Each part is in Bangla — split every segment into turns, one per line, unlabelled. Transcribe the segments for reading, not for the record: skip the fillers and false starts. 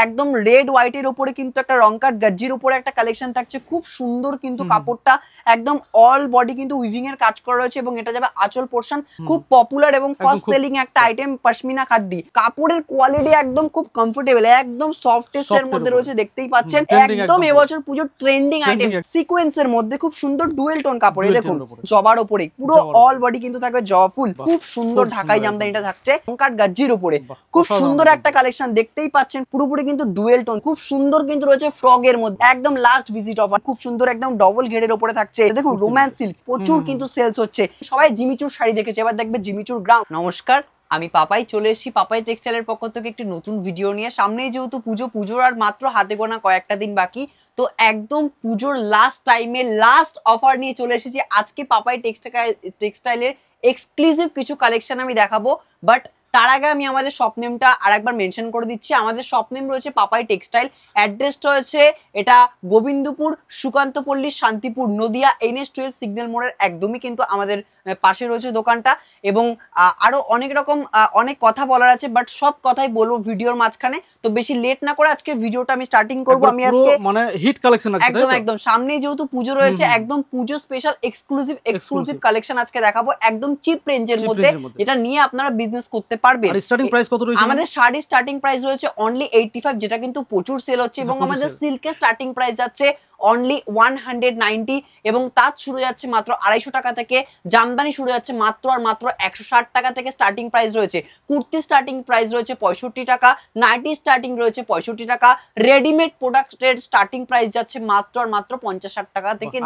একদম রেড হোয়াইটের উপরে কিন্তু একটা রং কাট গজ্জির উপরে একটা কালেকশন থাকছে, খুব সুন্দর কিন্তু কাপড়টা একদম অল বডি কিন্তু উইভিং এর কাজ করা রয়েছে এবং এটা যাবে আঁচল পোর্শন। খুব পপুলার এবং ফার্স্ট সেলিং একটা আইটেম পশমিনা খাদ্দি। কাপড়ের কোয়ালিটি একদম খুব কমফোর্টেবল, একদম সফট টেক্সচারের মধ্যে রয়েছে, দেখতেই পাচ্ছেন একদম এবছর পুজো ট্রেন্ডিং আইটেম সিকোয়েন্সের মধ্যে খুব সুন্দর ডুয়েল টোন কাপড়। এই দেখুন জবার উপরে পুরো অল বডি কিন্তু থাকবে জবা ফুল, খুব সুন্দর ঢাকাই জামদানিটা থাকছে কাট গজ্জির উপরে, খুব সুন্দর একটা কালেকশন দেখতেই পাচ্ছেন পুরোপুরি কিন্তু ডুয়েল টোন, খুব সুন্দর কিন্তু রয়েছে ফ্রগের মধ্যে একদম লাস্ট ভিজিট অফার, খুব সুন্দর একদম ডবল ঘেরের উপরে থাকছে। দেখুন রোম্যান্স সিল্ক প্রচুর কিন্তু সেলস হচ্ছে, সবাই জিমিচুর শাড়ি দেখেছে, এবার দেখবে জিমিচুর গ্রাউন্ড। নমস্কার, আমি পাপাই চলে এসেছি পাপাই টেক্সটাইলের পক্ষ থেকে একটি নতুন ভিডিও নিয়ে। সামনেই যেহেতু পুজোর আর মাত্র হাতে গোনা কয়েকটা দিন বাকি, তো একদম পুজোর লাস্ট টাইমে লাস্ট অফার নিয়ে চলে এসেছি। আজকে পাপাই টেক্সটাইলের এক্সক্লুসিভ কিছু কালেকশন আমি দেখাবো, বাট তার আগে আমি আমাদের শপ নেমটা আরেকবার মেনশন করে দিচ্ছি। আমাদের শপ নেম রয়েছে পাপাই টেক্সটাইল, অ্যাড্রেসটা হচ্ছে এটা গোবিন্দপুর, সুকান্তপল্লী, শান্তিপুর, নদিয়া, NH12 সিগন্যাল মোড়ের একদমই কিন্তু আমাদের পাশে রয়েছে দোকানটা। এবং আরো অনেক রকম অনেক কথা বলার আছে, বাট সব কথাই বলবো ভিডিওর মাঝখানে, তো বেশি লেট না করে আজকে ভিডিওটা আমি স্টার্টিং করব। আমি আজকে
মানে হিট কালেকশন আছে
একদম সামনেই যেহেতু পুজো রয়েছে, একদম পুজো স্পেশাল এক্সক্লুসিভ কালেকশন আজকে দেখাবো, একদম চিপ রেঞ্জের মধ্যে, যেটা নিয়ে আপনারা বিজনেস করতে পারবেন।
আর স্টার্টিং প্রাইস কত রয়েছে?
আমাদের শাড়ির স্টার্টিং প্রাইস রয়েছে অনলি 85, যেটা কিন্তু প্রচুর সেল হচ্ছে, এবং আমাদের সিল্কের স্টার্টিং প্রাইস যাচ্ছে অনলি 190, এবং তাঁত শুরু যাচ্ছে মাত্র 250 টাকা থেকে, জামদানি শুরু যাচ্ছে মাত্র আর মাত্র 160 টাকা থেকে স্টার্টিং প্রাইস রয়েছে। কুর্তি স্টার্টিং প্রাইস রয়েছে 65 টাকা, নাইটি স্টার্টিং রয়েছে 65 টাকা, রেডিমেড প্রোডাক্টের স্টার্টিং প্রাইস যাচ্ছে মাত্র আর মাত্র 50-60 টাকা থেকে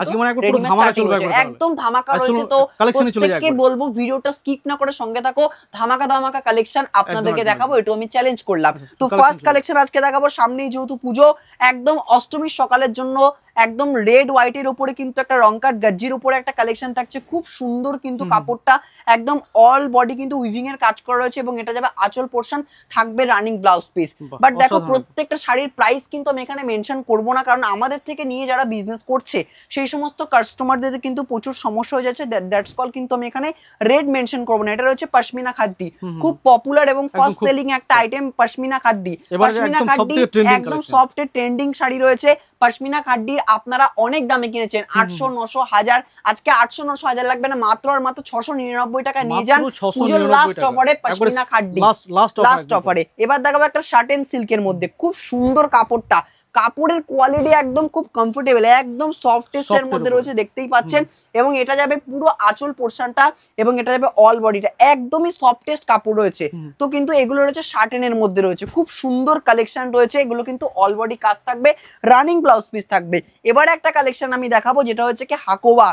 একদম ধামাকা রয়েছে। তো প্রত্যেককে বলবো ভিডিওটা স্কিপ না করে সঙ্গে থাকো, ধামাকা কালেকশন আপনাদেরকে দেখাবো, এটা আমি চ্যালেঞ্জ করলাম। তো ফার্স্ট কালেকশন আজকে দেখাবো, সামনেই যেহেতু পুজো, একদম অষ্টমীর সকালের জন্য একদম রেড হোয়াইটের উপরে কিন্তু একটা রং কাট গজ্জির উপরে একটা কালেকশন থাকছে, খুব সুন্দর কিন্তু কাপড়টা একদম অল বডি কিন্তু উইভিং এর কাজ করা রয়েছে এবং এটা যাবে আঁচল পোর্শন, থাকবে রানিং ব্লাউজ পিস। বাট দেখো প্রত্যেকটা শাড়ির প্রাইস কিন্তু আমি এখানে মেনশন করব না, কারণ আমাদের থেকে নিয়ে যারা বিজনেস করছে সেই সমস্ত কাস্টমারদের কিন্তু প্রচুর সমস্যা হয়ে যাচ্ছে, দ্যাটস কল কিন্তু আমি এখানে রেট মেনশন করব না। এটা রয়েছে পশমিনা খাদ্দি, খুব পপুলার এবং ফার্স্ট সেলিং একটা আইটেম পশমিনা খাদ্দি। পশমিনা খাদ্দি একদম সফট এর ট্রেন্ডিং শাড়ি রয়েছে। পশমিনা খাদ্দি আপনারা অনেক দামে কিনেছেন, 800, 900, 1000, আজকে 800, 900, 1000 লাগবে না, মাত্র আর মাত্র 699 টাকা নিয়ে যান পুজোর লাস্ট অফারে পশমিনা খাদ্দি, লাস্ট অফারে। এবার দেখাবো একটা শার্টেন সিল্কের মধ্যে, খুব সুন্দর কাপড়টা, কাপড়ের কোয়ালিটি একদম খুব কমফোর্টেবল, একদম সফট টেক্সচারের মধ্যে রয়েছে, দেখতেই পাচ্ছেন, এবং এটা যাবে পুরো আঁচল পোর্শনটা এবং এটা যাবে অল বডিটা, একদমই সফট টেক্সট কাপড় রয়েছে। তো কিন্তু এগুলো রয়েছে শার্টেনের মধ্যে রয়েছে, খুব সুন্দর কালেকশন রয়েছে, এগুলো কিন্তু অল বডি কাজ থাকবে, রানিং ব্লাউজ পিস থাকবে। এবার একটা কালেকশন আমি দেখাবো যেটা হচ্ছে কি হাকোবা,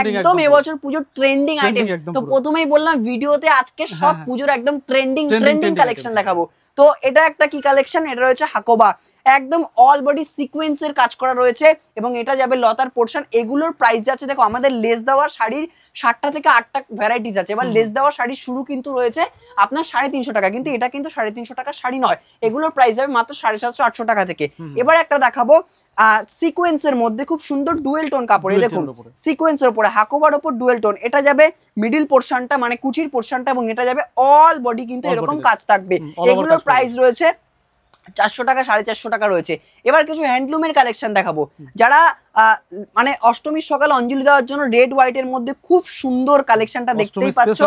একদম এবছর পুজোর ট্রেন্ডিং আইটেম। তো প্রথমেই বললাম ভিডিওতে আজকে সব পুজোর একদম ট্রেন্ডিং কালেকশন দেখাবো। তো এটা একটা কি কালেকশন, এটা রয়েছে হাকোবা, একদম অল বডি সিকোয়েন্সের কাজ করা রয়েছে এবং এটা যাবে লতার পোর্শন। এগুলোর প্রাইস যাচ্ছে, দেখো আমাদের লেস দেওয়া শাড়ির 7টা থেকে 8টা ভ্যারাইটিস আছে, এবার লেস দেওয়া শাড়ি শুরু কিন্তু রয়েছে আপনার 350 টাকা, কিন্তু এটা কিন্তু 350 টাকা শাড়ি নয়, এগুলোর প্রাইস যাবে মাত্র 750-800 টাকা থেকে। এবার একটা দেখাবো সিকোয়েন্সের মধ্যে খুব সুন্দর ডুয়েল টোন কাপড়ে, দেখুন সিকোয়েন্সের উপরে হাকোবার উপর ডুয়েল টোন, এটা যাবে মিডিল পোর্শনটা মানে কুচির পোর্শনটা এবং এটা যাবে অল বডি কিন্তু এরকম কাজ থাকবে। এগুলোর প্রাইস রয়েছে 400 টাকা, 450 টাকা রয়েছে। এবার কিছু হ্যান্ডলুমের কালেকশন দেখাবো, যারা মানে অষ্টমীর সকালে অঞ্জলি দেওয়ার জন্য রেড হোয়াইট এর মধ্যে খুব সুন্দর কালেকশনটা দেখতেই পাচ্ছ,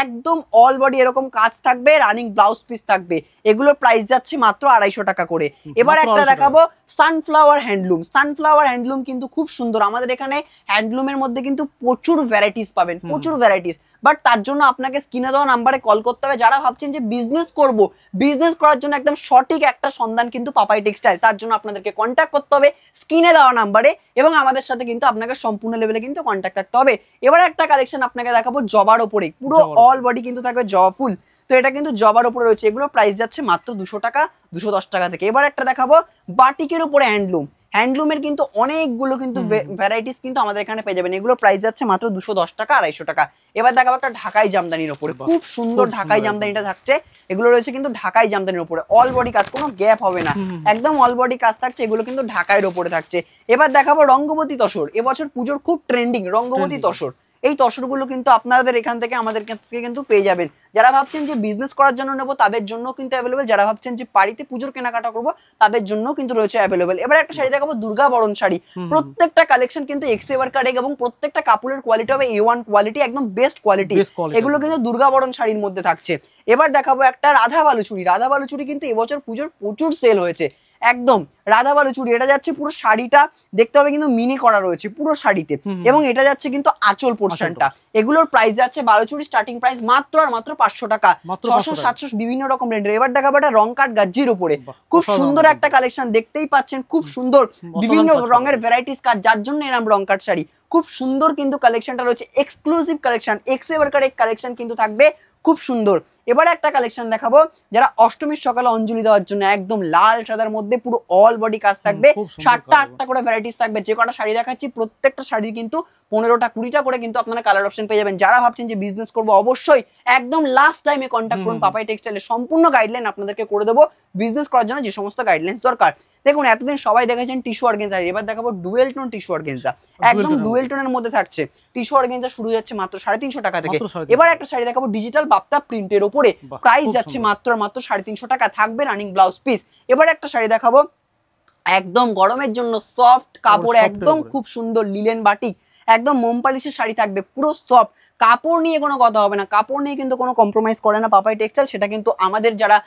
একদম অল বডি এরকম কাজ থাকবে, রানিং ব্লাউজ পিস থাকবে, এগুলোর প্রাইস যাচ্ছে মাত্র 250 টাকা করে। এবার একটা দেখাবো সানফ্লাওয়ার হ্যান্ডলুম কিন্তু খুব সুন্দর, আমাদের এখানে হ্যান্ডলুমের মধ্যে কিন্তু প্রচুর ভ্যারাইটিস পাবেন, প্রচুর ভ্যারাইটিস, বাট তার জন্য আপনাকে স্ক্রিনে দেওয়া নাম্বারে কল করতে হবে। যারা ভাবছেন যে বিজনেস করব, বিজনেস করার জন্য একদম সঠিক একটা সন্ধান কিন্তু পাপাই টেক্সটাইল, তার জন্য আপনাদেরকে কন্ট্যাক্ট করতে হবে স্ক্রিনে দেওয়া নাম্বারে, এবং আমাদের সাথে কিন্তু আপনাকে সম্পূর্ণ লেভেলে কিন্তু কন্ট্যাক্ট থাকতে হবে। এবার একটা কালেকশন আপনাকে দেখাবো জবার ওপরে, পুরো অল বডি কিন্তু থাকবে জবা ফুল, তো এটা কিন্তু জবার উপরে রয়েছে, এগুলো প্রাইস যাচ্ছে মাত্র 200 টাকা, 210 টাকা থেকে। এবার একটা দেখাবো বাটিকের উপরে হ্যান্ডলুমের কিন্তু অনেকগুলো কিন্তু ভ্যারাইটিস কিন্তু আমাদের এখানে পেয়ে যাবেন, এগুলো প্রাইস যাচ্ছে মাত্র 210 টাকা, 250 টাকা। এবার দেখাবো একটা ঢাকাই জামদানির উপরে, খুব সুন্দর ঢাকাই জামদানিটা থাকছে, এগুলো রয়েছে কিন্তু ঢাকাই জামদানির উপরে, অল বডি কাজ, কোনো গ্যাপ হবে না, একদম অল বডি কাজ থাকছে, এগুলো কিন্তু ঢাকাইয়ের উপরে থাকছে। এবার দেখাবো রঙ্গবতী তসর, এবছর পুজোর খুব ট্রেন্ডিং রঙ্গবতী তসর, এই তসরগুলো কিন্তু আপনাদের এখান থেকে আমাদের কাছে কিন্তু পেয়ে যাবেন, যারা ভাবছেন যে বিজনেস করার জন্য নেবো তাদের জন্য কিন্তু অ্যাভেলেবেল, যারা ভাবছেন যে বাড়িতে পুজোর কেনাকাটা করবো তাদের জন্য কিন্তু রয়েছে অ্যাভেলেবেল। এবার একটা শাড়ি দেখাবো দুর্গা বরণ শাড়ি, প্রত্যেকটা কালেকশন কিন্তু এক্সেভার কারেক্ট এবং প্রত্যেকটা কাপড়ের কোয়ালিটি হবে A1 কোয়ালিটি, একদম বেস্ট কোয়ালিটি। এগুলো কিন্তু দুর্গা বরণ শাড়ির মধ্যে থাকছে। এবার দেখাবো একটা রাধা বালুচুরি। রাধা বালুচুরি কিন্তু এবছর পুজোর প্রচুর সেল হয়েছে, একদম রাধা বালুচুরি। এটা যাচ্ছে পুরো শাড়িটা দেখতে হবে কিন্তু মিনি করা রয়েছে পুরো শাড়িতে, এবং এটা যাচ্ছে কিন্তু আঁচল পোর্শনটা। এগুলোর প্রাইস যাচ্ছে বালুচুরি স্টার্টিং প্রাইস মাত্র আর মাত্র 500 টাকা, 600 700 বিভিন্ন রকম রেঞ্জের। এবার দেখাবো একটা রং কাট গাজ্জির উপরে, খুব সুন্দর একটা কালেকশন, দেখতেই পাচ্ছেন খুব সুন্দর বিভিন্ন রঙের ভ্যারাইটিস কাজ, যার জন্য এরকম রং কাট শাড়ি খুব সুন্দর কিন্তু কালেকশনটা রয়েছে, এক্সক্লুসিভ কালেকশন, এক্সেভার কারেক্ট কালেকশন কিন্তু থাকবে, খুব সুন্দর। এবারে একটা কালেকশন দেখাবো যারা অষ্টমীর সকালে অঞ্জলি দেওয়ার জন্য, একদম লাল সাদার মধ্যে পুরো অল বডি কাজ থাকবে, 7টা 8টা করে ভ্যারাইটিস থাকবে। যে কটা শাড়ি দেখাচ্ছি প্রত্যেকটা শাড়ির কিন্তু 15টা 20টা করে কিন্তু আপনারা কালার অপশন পেয়ে যাবেন। যারা ভাবছেন যে বিজনেস করবো অবশ্যই একদম লাস্ট টাইমে কন্ট্যাক্ট করুন পাপাই টেক্সটাইলে, সম্পূর্ণ গাইডলাইন আপনাদেরকে করে দেবো বিজনেস করার জন্য যে সমস্ত গাইডলাইন্স দরকার। দেখুন এতদিন সবাই দেখেছেন টিস্যু অর্গানজা, এবার দেখাবো ডুয়েল টোন টিস্যু অর্গানজা, একদম ডুয়েল টোনের মধ্যে থাকছে। টিস্যু অর্গানজা শুরু যাচ্ছে মাত্র 350 টাকা থেকে। এবার একটা শাড়ি দেখাবো ডিজিটাল বাপ্তা প্রিন্টের উপরে, প্রাইস যাচ্ছে মাত্র 350 টাকা, থাকবে রানিং ব্লাউজ পিস। এবার একটা শাড়ি দেখাবো একদম গরমের জন্য সফট কাপড়ে, একদম খুব সুন্দর লিলেন বাটিক, একদম মোমপালিশের শাড়ি থাকবে, পুরো সফট। কাপড় নিয়ে কোনো কথা হবে না, কাপড় নিয়ে কিন্তু কোনো কম্প্রোমাইজ করে না পাপাই টেক্সটাইল, সেটা কিন্তু আমাদের যারা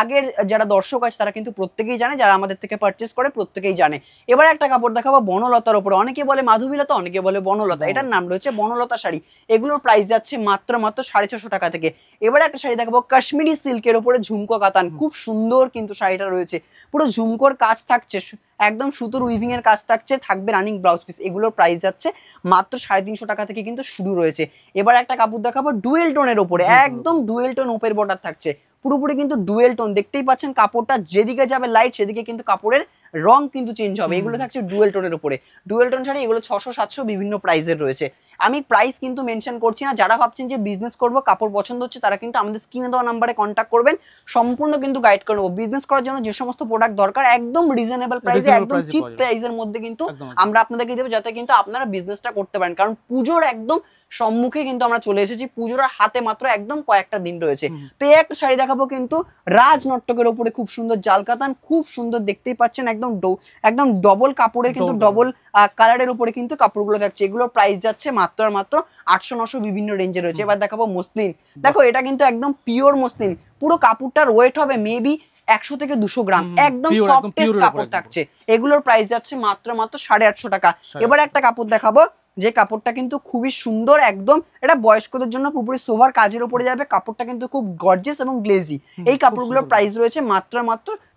আগের যারা দর্শক আছে তারা কিন্তু প্রত্যেকেই জানে, যারা আমাদের থেকে পারচেস করে প্রত্যেকেই জানে। এবার একটা কাপড় দেখাবো বনলতার উপরে, অনেকে বলে মাধবীলতা, অনেকে বলে বনলতা, এটার নাম রয়েছে বনলতা শাড়ি। এগুলোর প্রাইস যাচ্ছে মাত্র 650 টাকা থেকে। এবার একটা শাড়ি দেখাবো কাশ্মীরি সিল্কের উপরে ঝুমকো কাতান, খুব সুন্দর কিন্তু শাড়িটা রয়েছে, পুরো ঝুমকোর কাজ থাকছে, একদম সুতোর উইভিং এর কাজ থাকছে, থাকবে রানিং ব্লাউজ পিস। এগুলোর প্রাইস যাচ্ছে মাত্র 350 টাকা থেকে কিন্তু শুরু রয়েছে। এবার একটা কাপড় দেখাবো ডুয়েল টোনের উপরে, একদম ডুয়েল টোন ওপের বর্ডার থাকছে, পুরোপুরি কিন্তু ডুয়েল টোন, দেখতেই পাচ্ছেন কাপড়টা যেদিকে যাবে লাইট সেদিকে কিন্তু কাপড়ের রং কিন্তু চেঞ্জ হবে। এগুলো থাকছে ডুয়েল টোনের উপরে, ডুয়েল টোন শাড়ি, এগুলো 600 700 বিভিন্ন প্রাইসের রয়েছে। আমি প্রাইস কিন্তু মেনশন করছি না, যারা ভাবছেন যে বিজনেস করবো কাপড় পছন্দ হচ্ছে তারা কিন্তু আমাদের স্ক্রিনে দেওয়া নাম্বারে কন্ট্যাক্ট করবেন, সম্পূর্ণ কিন্তু গাইড করবো। বিজনেস করার জন্য যে সমস্ত প্রোডাক্ট দরকার একদম রিজনেবল প্রাইসে, একদম চিপ প্রাইসের মধ্যে কিন্তু আমরা আপনাদেরকে দেবো, যাতে কিন্তু আপনারা বিজনেসটা করতে পারেন। কারণ পুজোর একদম সম্মুখে কিন্তু আমরা চলে এসেছি, পুজোর হাতে মাত্র একদম কয়েকটা দিন রয়েছে। তো এই একটা শাড়ি দেখাবো কিন্তু রাজনট্টকের উপরে, খুব সুন্দর জালকাতান, খুব সুন্দর, দেখতেই পাচ্ছেন একদম ডবল কাপড়ের কিন্তু ডবল কালারের উপরে কিন্তু কাপড়গুলো থাকছে। এগুলোর প্রাইস যাচ্ছে মাত্র আর মাত্র 800 900 বিভিন্ন রেঞ্জে রয়েছে। এবার দেখাবো মসলিন, দেখো এটা কিন্তু একদম পিওর মসলিন, পুরো কাপড়টার ওয়েট হবে মেবি 100 থেকে 200 গ্রাম, একদম সফটেস্ট কাপড় থাকছে। এগুলোর প্রাইস যাচ্ছে মাত্র 850 টাকা। এবার একটা কাপড় দেখাবো যে কাপড়টা কিন্তু খুবই সুন্দর, একদম এটা বয়স্কদের জন্য পুরোপুরি সোভার কাজের উপরে যাবে, কাপড়টা কিন্তু খুব গর্জিয়াস এবং গ্লেজি। এই কাপড়গুলোর প্রাইস রয়েছে মাত্র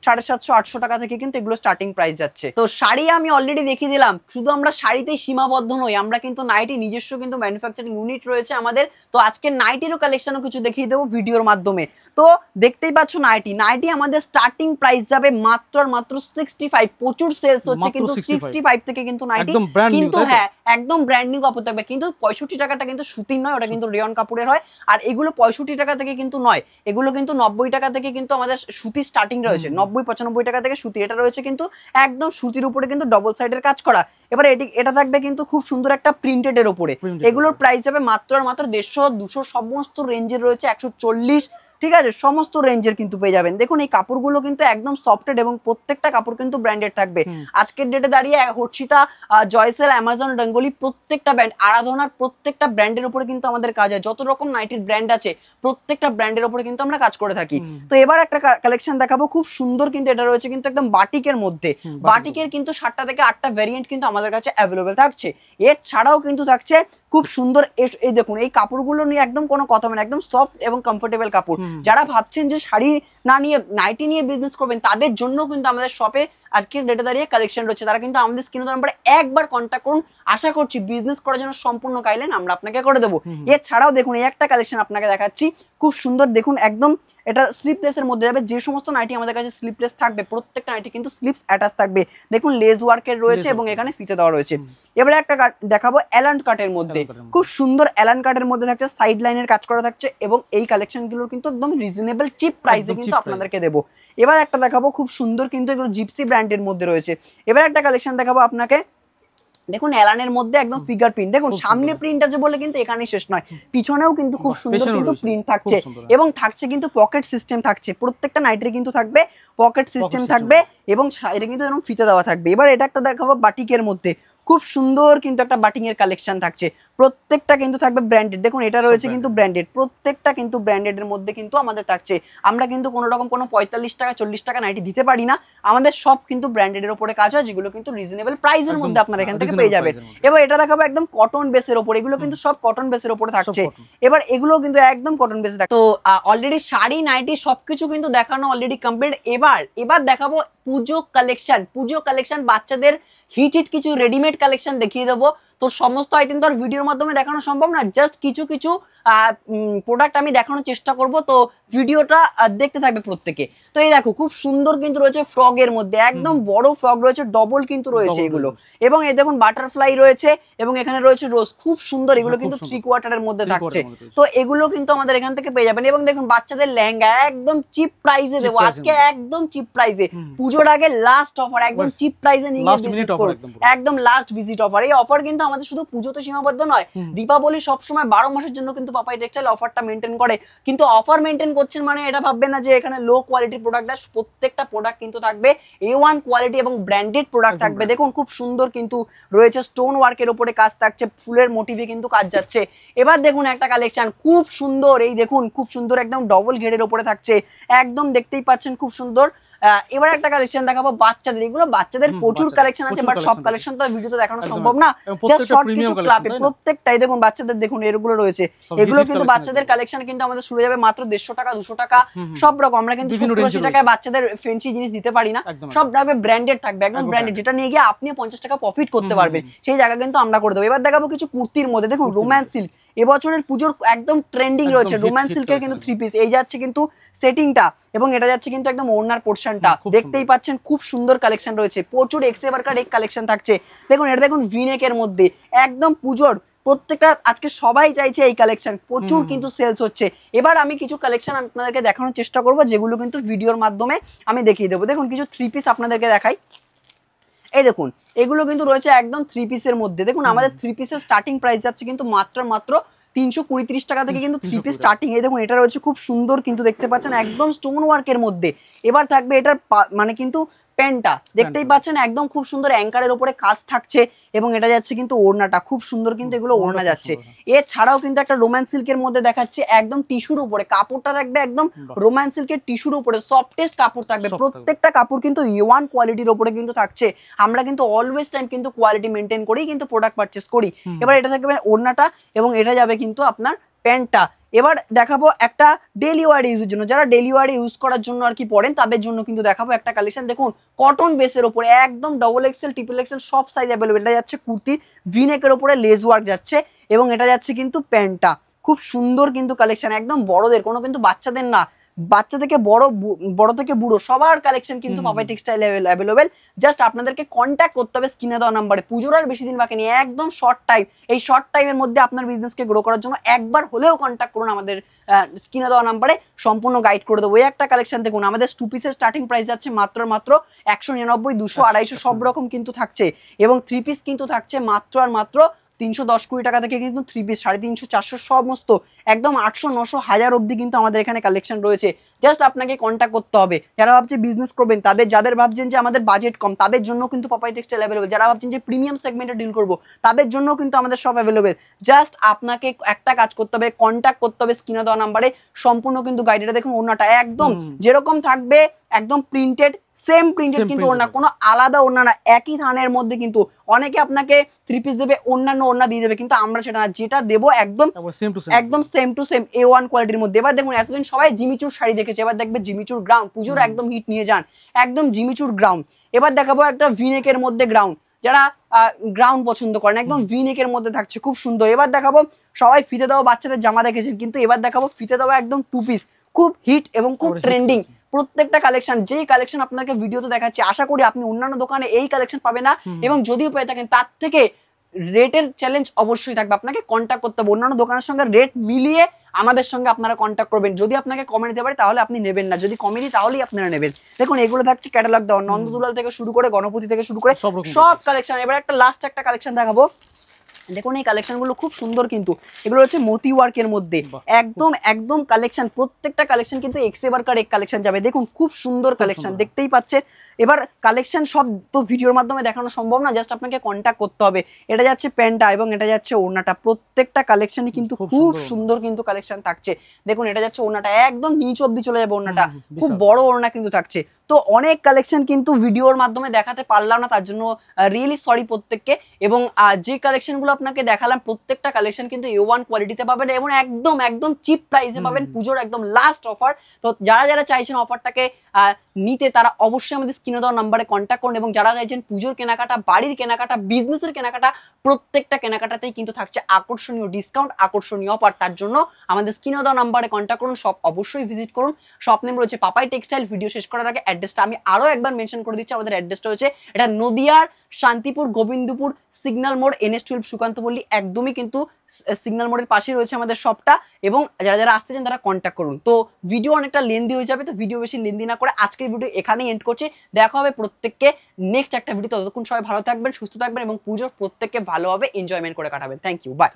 750 800 টাকা থেকে কিন্তু এগুলো স্টার্টিং প্রাইস যাচ্ছে। তো শাড়ি আমি অলরেডি দেখিয়ে দিলাম, শুধু আমরা শাড়িতেই সীমাবদ্ধ নই, আমরা কিন্তু নাইটি নিজস্ব কিন্তু ম্যানুফ্যাকচারিং ইউনিট রয়েছে আমাদের। তো আজকে নাইটিরও কালেকশনও কিছু দেখিয়ে দেবো ভিডিওর মাধ্যমে। তো দেখতেই পাচ্ছ নাইটি আমাদের স্টার্টিং প্রাইস যাবে মাত্র আর মাত্র 65, প্রচুর সেলস হচ্ছে কিন্তু 65 থেকে কিন্তু নাইটি, কিন্তু হ্যাঁ একদম ব্র্যান্ড নিউ কাপড় থাকবে। কিন্তু 65 টাকাটা কিন্তু সুতির নয়, ওটা কিন্তু রেয়ন কাপড়ের হয়। আর এগুলো 65 টাকা থেকে কিন্তু নয়, এগুলো কিন্তু 90 টাকা থেকে কিন্তু আমাদের সুতি স্টার্টিং রয়েছে, 90-95 টাকা থেকে সুতি। এটা রয়েছে কিন্তু একদম সুতির উপরে কিন্তু ডবল সাইডের কাজ করা। এবারে এটা থাকবে কিন্তু খুব সুন্দর একটা প্রিন্টেড এর উপরে। এগুলোর প্রাইস যাবে মাত্র আর মাত্র 150 200 সমস্ত রেঞ্জের রয়েছে, 140, ঠিক আছে, সমস্ত রেঞ্জের কিন্তু পেয়ে যাবেন। দেখুন এই কাপড়গুলো কিন্তু একদম সফটেড এবং প্রত্যেকটা কাপড় কিন্তু ব্র্যান্ডেড থাকবে। আজকের ডেটে দাঁড়িয়ে হর্ষিতা, জয়সেল, অ্যামাজন, রঙ্গোলি, প্রত্যেকটা ব্র্যান্ড, আরাধনার প্রত্যেকটা ব্র্যান্ডের উপরে কিন্তু আমাদের কাজ হয়। যত রকম নাইটির ব্র্যান্ড আছে প্রত্যেকটা ব্র্যান্ডের উপরে কিন্তু আমরা কাজ করে থাকি। তো এবার একটা কালেকশন দেখাবো খুব সুন্দর, কিন্তু এটা রয়েছে কিন্তু একদম বাটিকের মধ্যে। বাটিকের কিন্তু 7টা থেকে 8টা ভ্যারিয়েন্ট কিন্তু আমাদের কাছে অ্যাভেলেবেল থাকছে। এছাড়াও কিন্তু থাকছে খুব সুন্দর, এই দেখুন এই কাপড়গুলো নিয়ে একদম কোনো কথা হবে না, একদম সফট এবং কমফোর্টেবল কাপড়। যারা ভাবছেন যে শাড়ি না নিয়ে নাইটি নিয়ে বিজনেস করবেন তাদের জন্য কিন্তু আমাদের শপে আজকের ডেটে দাঁড়িয়ে কালেকশন রয়েছে। তারা কিন্তু আমাদের স্ক্রিনে নাম্বারে একবার কন্ট্যাক্ট করুন, আশা করছি বিজনেস করার জন্য সম্পূর্ণ গাইডলাইন আমরা আপনাকে করে দেবো। এছাড়াও দেখুন এই একটা কালেকশন আপনাকে দেখাচ্ছি, খুব সুন্দর, দেখুন একদম এটা স্লিপলেসের মধ্যে যাবে। যে সমস্ত নাইটি আমাদের কাছে স্লিপলেস থাকবে প্রত্যেকটা নাইটি কিন্তু স্লিপস অ্যাটাচ থাকবে, দেখুন লেস ওয়ার্কের রয়েছে এবং এখানে ফিতে দেওয়া রয়েছে। এবারে একটা দেখাবো অ্যালান কাটের মধ্যে, খুব সুন্দর অ্যালান কাটের মধ্যে থাকছে, সাইড লাইনের কাজ করা থাকছে এবং এই কালেকশনগুলো কিন্তু একদম রিজনেবল চিপ প্রাইসে কিন্তু আপনাদেরকে দেবো। এবার একটা দেখাবো খুব সুন্দর, কিন্তু এগুলো জিপসি ব্র্যান্ডের মধ্যে রয়েছে। এবার একটা কালেকশন দেখাবো আপনাকে দেখুন এলানের মধ্যে একদম ফিগার প্রিন্ট, দেখুন সামনে প্রিন্ট আছে বলে কিন্তু এখানেই শেষ নয়, পিছনেও কিন্তু খুব সুন্দর কিন্তু প্রিন্ট থাকছে এবং থাকছে কিন্তু পকেট সিস্টেম থাকছে, প্রত্যেকটা নাইটের কিন্তু থাকবে পকেট সিস্টেম থাকবে এবং এটা কিন্তু এরকম ফিতে দেওয়া থাকবে। এবার এটা একটা দেখাবো বাটিকের মধ্যে, খুব সুন্দর কিন্তু একটা বাটিং এর কালেকশন থাকছে, প্রত্যেকটা কিন্তু থাকবে ব্র্যান্ডেড। দেখুন এটা রয়েছে কিন্তু ব্র্যান্ডেড, প্রত্যেকটা কিন্তু ব্র্যান্ডেড এর মধ্যে কিন্তু আমাদের থাকছে। আমরা কিন্তু কোনো রকম কোনো 45 টাকা 40 টাকা নাইটি দিতে পারি না, আমাদের সব কিন্তু ব্র্যান্ডেড এর উপরে কাজ হয়, যেগুলো কিন্তু রিজনেবল প্রাইসের মধ্যে আপনারা এখান থেকে পেয়ে যাবেন। এবার এটা দেখাবো একদম কটন বেসের উপর, এগুলো কিন্তু সব কটন বেসের উপরে থাকছে, এবার এগুলো কিন্তু একদম কটন বেসে থাকছে। তো অলরেডি শাড়ি নাইটি সবকিছু কিন্তু দেখানো অলরেডি কমপ্লিট। এবার দেখাবো পুজো কালেকশন। পুজো কালেকশন বাচ্চাদের হিট কিছু রেডিমেড কালেকশন দেখিয়ে দেবো। তো সমস্ত আইটেম তো আর ভিডিওর মাধ্যমে দেখানো সম্ভব না, জাস্ট কিছু কিছু প্রোডাক্ট আমি দেখানোর চেষ্টা করব, তো ভিডিওটা দেখতে থাকবে প্রত্যেকে। তো এই দেখো খুব সুন্দর কিন্তু রয়েছে ফ্রগের মধ্যে, একদম বড় ফ্রগ রয়েছে, ডবল কিন্তু রয়েছে এগুলো, এবং এই দেখুন বাটারফ্লাই রয়েছে এবং এখানে রয়েছে রোজ, খুব সুন্দর, এগুলো কিন্তু 3/4 এর মধ্যে থাকছে। তো এগুলো কিন্তু আমাদের এখান থেকে পেয়ে যাবেন। এবং দেখুন বাচ্চাদের লেহেঙ্গা একদম চিপ প্রাইসে দেবো আজকে, একদম চিপ প্রাইসে, পুজোর আগে লাস্ট অফার, একদম চিপ প্রাইসে নিয়ে বিজনেস করুন, একদম লাস্ট ভিজিট অফার। এই অফার কিন্তু আমাদের শুধু পুজোতে সীমাবদ্ধ নয়, দীপাবলি সবসময় 12 মাসের জন্য কিন্তু পাপাই টেক্সটাইল অফারটা মেনটেন করে। কিন্তু অফার মেনটেন করছেন মানে এটা ভাববেন না যে এখানে লো কোয়ালিটির প্রোডাক্ট দেয়, প্রত্যেকটা প্রোডাক্ট কিন্তু থাকবে A1 কোয়ালিটি এবং ব্র্যান্ডেড প্রোডাক্ট থাকবে। দেখুন খুব সুন্দর কিন্তু রয়েছে, স্টোন ওয়ার্কের উপরে কাজ থাকছে, ফুলের মোটিভে কিন্তু কাজ যাচ্ছে। এবার দেখুন একটা কালেকশন খুব সুন্দর, এই দেখুন খুব সুন্দর একদম ডবল ঘেরের উপরে থাকছে, একদম দেখতেই পাচ্ছেন খুব সুন্দর। এবার একটা কালেকশন দেখাবো বাচ্চাদের, এগুলো বাচ্চাদের প্রচুর কালেকশন আছে, বাট সব কালেকশন তো ভিডিওতে দেখানো সম্ভব না, জাস্ট শর্ট কিছু ক্লাবে প্রত্যেকটাই দেখুন বাচ্চাদের, দেখুন এগুলো রয়েছে, এগুলো কিন্তু বাচ্চাদের কালেকশন কিন্তু আমাদের শুরু যাবে মাত্র 150 টাকা 200 টাকা সব রকম। আমরা কিন্তু 70-80 টাকায় বাচ্চাদের ফ্যান্সি জিনিস দিতে পারি না, সব থাকবে ব্র্যান্ডেড, থাকবে একদম ব্র্যান্ডেড, যেটা নিয়ে গিয়ে আপনি 50 টাকা প্রফিট করতে পারবেন, সেই জায়গা কিন্তু আমরা করে দেবো। এবার দেখাবো কিছু কুর্তির মধ্যে, দেখুন রোম্যান্স সিল্ক এবছরের পুজোর একদম ট্রেন্ডিং রয়েছে, রোম্যান্স সিল্কের কিন্তু 3 পিস, এই যাচ্ছে কিন্তু সেটিংটা এবং এটা যাচ্ছে কিন্তু একদম ওড়নার পোরশনটা, দেখতেই পাচ্ছেন খুব সুন্দর কালেকশন রয়েছে, প্রচুর এক্সেবার কার্ড এক কালেকশন থাকছে। দেখুন এটা দেখুন ভিনেকের মধ্যে একদম পুজোর প্রত্যেকটা, আজকে সবাই চাইছে এই কালেকশন, প্রচুর কিন্তু সেলস হচ্ছে। এবার আমি কিছু কালেকশন আপনাদেরকে দেখানোর চেষ্টা করব, যেগুলো কিন্তু ভিডিওর মাধ্যমে আমি দেখিয়ে দেবো। দেখুন কিছু 3 পিস আপনাদেরকে দেখাই, এই দেখুন এগুলো কিন্তু রয়েছে একদম 3 পিসের মধ্যে। দেখুন আমাদের 3 পিসের স্টার্টিং প্রাইস যাচ্ছে কিন্তু মাত্র 320-30 টাকা থেকে কিন্তু 3 পিস স্টার্টিং। এই দেখুন এটা রয়েছে খুব সুন্দর কিন্তু দেখতে পাচ্ছেন একদম স্টোন ওয়ার্কের মধ্যে। এবার থাকবে এটার মানে কিন্তু প্যান্টটা দেখতেই পাচ্ছেন একদম খুব সুন্দর অ্যাঙ্কারের উপরে কাজ থাকছে এবং এটা যাচ্ছে কিন্তু ওড়নাটা খুব সুন্দর কিন্তু এগুলো ওড়না যাচ্ছে। এছাড়াও কিন্তু একটা রোম্যান্স সিল্কের মধ্যে দেখাচ্ছে একদম টিস্যুর উপরে, কাপড়টা থাকবে একদম রোম্যান্স সিল্কের টিস্যুর উপরে, সফটেস্ট কাপড় থাকবে, প্রত্যেকটা কাপড় কিন্তু A1 কোয়ালিটির উপরে কিন্তু থাকছে। আমরা কিন্তু অলওয়েজ টাইম কিন্তু কোয়ালিটি মেনটেন করেই কিন্তু প্রোডাক্ট পারচেস করি। এবার এটা থাকবে ওড়নাটা এবং এটা যাবে কিন্তু আপনার প্যান্টটা। এবার দেখাবো একটা ডেলি ওয়ার ইউজের জন্য, যারা ডেলি ওয়ার ইউজ করার জন্য আর কি পড়েন তাদের জন্য কিন্তু দেখাবো একটা কালেকশন। দেখুন কটন বেসের উপরে একদম ডবল এক্সেল ট্রিপল এক্সেল সব সাইজ অ্যাভেলেবেল। এটা যাচ্ছে কুর্তি ভিনেকের উপরে লেজ ওয়ার্ক যাচ্ছে এবং এটা যাচ্ছে কিন্তু প্যান্টটা, খুব সুন্দর কিন্তু কালেকশন, একদম বড়দের, কোনো কিন্তু বাচ্চাদের না, বাচ্চা থেকে বড় থেকে বুড়ো সবার কালেকশন কিন্তু পাপাই টেক্সটাইল অ্যাভেলেবেল। জাস্ট আপনাদেরকে কন্ট্যাক্ট করতে হবে স্ক্রিনে দেওয়া নাম্বারে। পুজোর আর বেশি দিন বাকি নেই, একদম শর্ট টাইম, এই শর্ট টাইমের মধ্যে আপনার বিজনেসকে গ্রো করার জন্য একবার হলেও কন্ট্যাক্ট করুন আমাদের স্ক্রিনে দেওয়া নাম্বারে, সম্পূর্ণ গাইড করে দেবো। ওই একটা কালেকশন দেখুন আমাদের 2 পিসের স্টার্টিং প্রাইস যাচ্ছে মাত্র 199, 200, 250 সব রকম কিন্তু থাকছে এবং 3 পিস কিন্তু থাকছে মাত্র আর মাত্র 310-20 টাকা থেকে কিন্তু 3 পিস 350, 400 সমস্ত একদম 800, 900, 1000 অবধি কিন্তু আমাদের এখানে কালেকশন রয়েছে। জাস্ট আপনাকে কন্ট্যাক্ট করতে হবে। যারা ভাবছে বিজনেস করবেন যাদের ভাবছেন যে আমাদের বাজেট কম তাদের জন্য কিন্তু পাপাই টেক্সটাইল অ্যাভেলেবেল, যারা ভাবছেন যে প্রিমিয়াম সেগমেন্টে ডিল করবো তাদের জন্য কিন্তু আমাদের সব অ্যাভেলেবেল। জাস্ট আপনাকে একটা কাজ করতে হবে, কন্ট্যাক্ট করতে হবে স্ক্রিনে দেওয়া নাম্বারে, সম্পূর্ণ কিন্তু গাইডটা দেখুন ওড়নাটা একদম যেরকম থাকবে একদম প্রিন্টেড, সেম প্রিন্টেড কিন্তু ওড়না, কোনো আলাদা ওড়না না, একই থানের মধ্যে কিন্তু। অনেকে আপনাকে 3 পিস দেবে অন্যান্য ওড়না দিয়ে দেবে, কিন্তু আমরা সেটা না, যেটা দেবো একদম সেম টু সেম A1 কোয়ালিটির মধ্যে। এবার দেখুন এতদিন সবাই জিমিচুর শাড়ি দেখেছে, এবার দেখবে জিমিচুর গ্রাউন্ড, পুজোর একদম হিট নিয়ে যান একদম জিমিচুর গ্রাউন্ড। এবার দেখাবো একটা ভিনেকের মধ্যে গ্রাউন্ড, যারা গ্রাউন্ড পছন্দ করেন একদম ভিনেকের মধ্যে থাকছে খুব সুন্দর। এবার দেখাবো সবাই ফিতে দেওয়া বাচ্চাদের জামা দেখেছেন, কিন্তু এবার দেখাবো ফিতে দেওয়া একদম 2 পিস, খুব হিট এবং খুব ট্রেন্ডিং প্রত্যেকটা কালেকশন। যেই কালেকশন আপনাকে ভিডিওতে দেখাচ্ছি আশা করি আপনি অন্যান্য দোকানে এই কালেকশন পাবে না, এবং যদিও পেয়ে থাকেন তার থেকে রেটের চ্যালেঞ্জ অবশ্যই থাকবে, আপনাকে কন্ট্যাক্ট করতে হবে, অন্যান্য দোকানের সঙ্গে রেট মিলিয়ে আমাদের সঙ্গে আপনারা কন্ট্যাক্ট করবেন। যদি আপনাকে কমে দিতে পারে তাহলে আপনি নেবেন না, যদি কমে দিই তাহলেই আপনারা নেবেন। দেখুন এগুলো থাকছে ক্যাটালগ দেওয়া, নন্দদুলাল থেকে শুরু করে গণপতি থেকে শুরু করে সব কালেকশন। এবার একটা লাস্ট একটা কালেকশন দেখাবো। দেখুন এই কালেকশন গুলো খুব সুন্দর, কিন্তু এগুলো হচ্ছে মতি ওয়ার্কের মধ্যে একদম একদম কালেকশন, প্রত্যেকটা কালেকশন কিন্তু এক্সেবার কার এক কালেকশন যাবে। দেখুন খুব সুন্দর কালেকশন, দেখতেই পাচ্ছেন। এবার কালেকশন সব তো ভিডিওর মাধ্যমে দেখানো সম্ভব না, জাস্ট আপনাকে কন্ট্যাক্ট করতে হবে। এটা যাচ্ছে প্যান্টটা এবং এটা যাচ্ছে ওড়নাটা, প্রত্যেকটা কালেকশনই কিন্তু খুব সুন্দর কিন্তু কালেকশন থাকছে। দেখুন এটা যাচ্ছে ওড়নাটা, একদম নিচ অব্দি চলে যাবে ওড়নাটা, খুব বড় ওড়না কিন্তু থাকছে। তো অনেক কালেকশন কিন্তু ভিডিওর মাধ্যমে দেখাতে পারলাম না, তার জন্য রিয়েলি সরি প্রত্যেককে। এবং যে কালেকশনগুলো আপনাকে দেখালাম প্রত্যেকটা কালেকশন কিন্তু A1 কোয়ালিটিতে পাবেন এবং একদম একদম চিপ প্রাইসে পাবেন, পুজোর একদম লাস্ট অফার। তো যারা যারা চাইছেন অফারটাকে নিতে তারা অবশ্যই আমাদের স্ক্রিনে দেওয়া নাম্বারে কন্ট্যাক্ট করুন। এবং যারা চাইছেন পুজোর কেনাকাটা, বাড়ির কেনাকাটা, বিজনেসের কেনাকাটা, প্রত্যেকটা কেনাকাটাতেই কিন্তু থাকছে আকর্ষণীয় ডিসকাউন্ট, আকর্ষণীয় অফার। তার জন্য আমাদের স্ক্রিনে দেওয়া নাম্বারে কন্ট্যাক্ট করুন, শপ অবশ্যই ভিজিট করুন। শপ নেম রয়েছে পাপাই টেক্সটাইল। ভিডিও শেষ করার আগে অ্যাড্রেসটা আমি আরো একবার মেনশন করে দিচ্ছি। আমাদের অ্যাড্রেসটা হচ্ছে এটা নদিয়ার শান্তিপুর গোবিন্দপুর সিগন্যাল মোড় NH12 সুকান্ত পল্লী, একদমই কিন্তু সিগন্যাল মোড়ের পাশে রয়েছে আমাদের শপটা। এবং যারা যারা আসতে চান তারা কন্ট্যাক্ট করুন। তো ভিডিও অনেকটা লেন্দি হয়ে যাবে, তো ভিডিও বেশি লেন্দি না করে আজকের ভিডিও এখানেই এন্ড করছি। দেখা হবে প্রত্যেককে নেক্সট একটা ভিডিও। ততক্ষণ সবাই ভালো থাকবেন, সুস্থ থাকবেন এবং পুজোর প্রত্যেককে ভালোভাবে এনজয়মেন্ট করে কাটাবেন। Thank you, by.